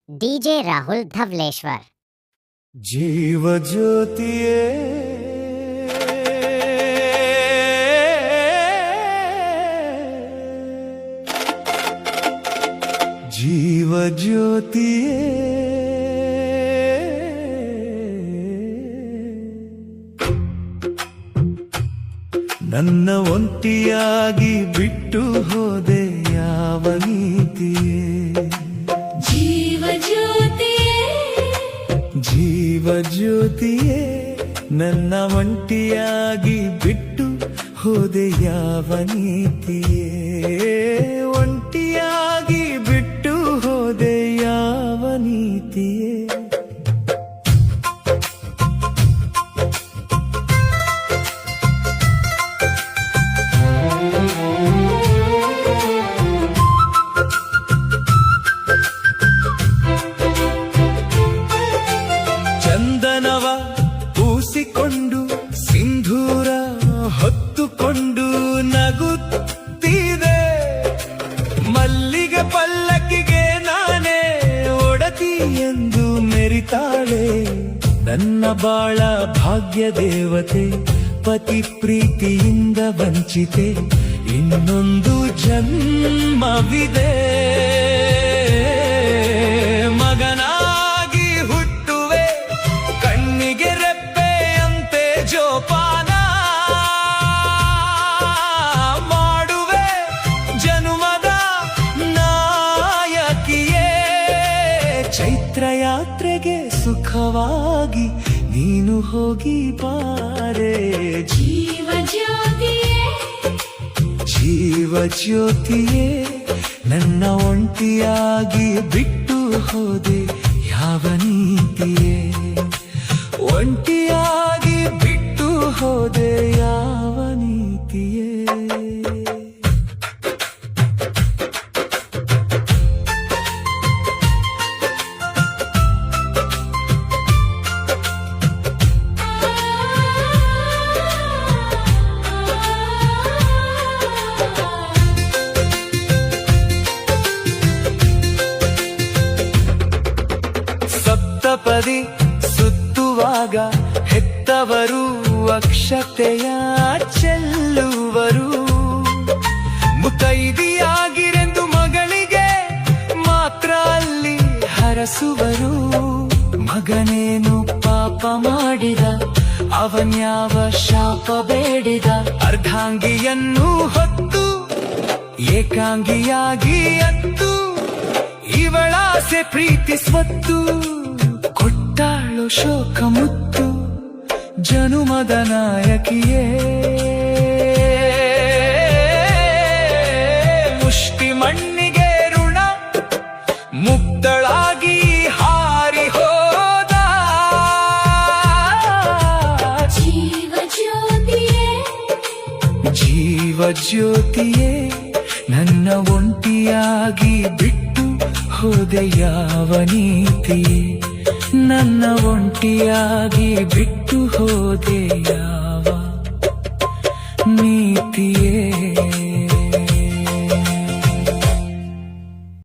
DJ Rahul Dhavaleshwar. जीव ज्योतिये जीव ज्योतिये ನನ್ನ ಒಂಟಿಯಾಗಿ ಬಿಟ್ಟು ಹೋದೆ ಯಾವ ನೀತಿಯೇ ಜೀವ ಜ್ಯೋತಿಯೇ ಜೀವ ಜ್ಯೋತಿಯೇ ನನ್ನ ಒಂಟಿಯಾಗಿ ಬಿಟ್ಟು ಹೋದೆ ಯಾವ ನೀತಿಯೇ ಒಂಟಿಯಾಗಿ ಬಿಟ್ಟು ಹೋದೆ ಯಾವ ನೀತಿಯೇ ಚಂದನವ ಪೂಸಿಕೊಂಡು ಸಿಂಧೂರ ಹೊತ್ತುಕೊಂಡು ನಗುತ್ತಿದೆ ಮಲ್ಲಿಗೆ ಪಲ್ಲಕ್ಕಿಗೆ ನಾನೇ ಒಡತಿ ಎಂದು ಮೆರಿತಾಳೆ ನನ್ನ ಬಾಳ ಭಾಗ್ಯ ದೇವತೆ ಪತಿ ಪ್ರೀತಿಯಿಂದ ವಂಚಿತೆ ಇನ್ನೊಂದು ಜನ್ಮವಿದೆ ಮಗನಾಗಿ ಹುಟ್ಟುವೆ ಕಣ್ಣಿಗೆ ರೆಪ್ಪೆಯಂತೆ ಜೋಪಾನ ಮಾಡುವೆ ಜನುಮದ ನಾಯಕಿಯೇ ಚೈತ್ರ ಯಾತ್ರೆಗೆ ಸುಖವಾಗಿ ನೀನು ಹೋಗಿ ಬಾರೆ ಜೀವ ಜ್ಯೋತಿಯೇ ಜೀವ ಜ್ಯೋತಿಯೇ ನನ್ನ ಒಂಟಿಯಾಗಿ ಬಿಟ್ಟು ಹೋದೆ ಯಾವ ನೀತಿಯೇ ಒಂಟಿಯಾಗಿ ಬಿಟ್ಟು ಹೋದೆ ಯಾವ ನೀತಿಯೇ ಸಪ್ತಪದಿ ಸುತ್ತುವಾಗ ಹೆತ್ತವರು ಅಕ್ಷತೆಯ ಚೆಲ್ಲುವರು ಮುತ್ತೈದಿಯಾಗಿರೆಂದು ಮಗಳಿಗೆ ಮಾತ್ರ ಅಲ್ಲಿ ಹರಸುವರು ಮಗನೇನು ಪಾಪ ಮಾಡಿದ ಅವನ್ಯಾವ ಶಾಪ ಬೇಡಿದ ಅರ್ಧಾಂಗಿಯನ್ನು ಹೊತ್ತು ಏಕಾಂಗಿಯಾಗಿ ಅತ್ತು ಇವಳಾಸೆ ಪ್ರೀತಿ ಸ್ವತ್ತು ಕೊಟ್ಟಾಳು ಶೋಕ ಮುತ್ತು ಜನುಮದ ನಾಯಕಿಯೇ ಮುಷ್ಟಿ ಮಣ್ಣಿಗೆ ಋಣ ಮುಕ್ತಳಾಗಿ ಹಾರಿ ಹೋದ ಜೀವ ಜ್ಯೋತಿಯೇ ಜೀವ ಜ್ಯೋತಿಯೇ ನನ್ನ ಒಂಟಿಯಾಗಿ ಬಿಟ್ಟು ಹೋದೆ ಯಾವ ನೀತಿಯೇ ನನ್ನ ಒಂಟಿಯಾಗಿ ಬಿಟ್ಟು ಹೋದೆ ಯಾವ ನೀತಿಯೇ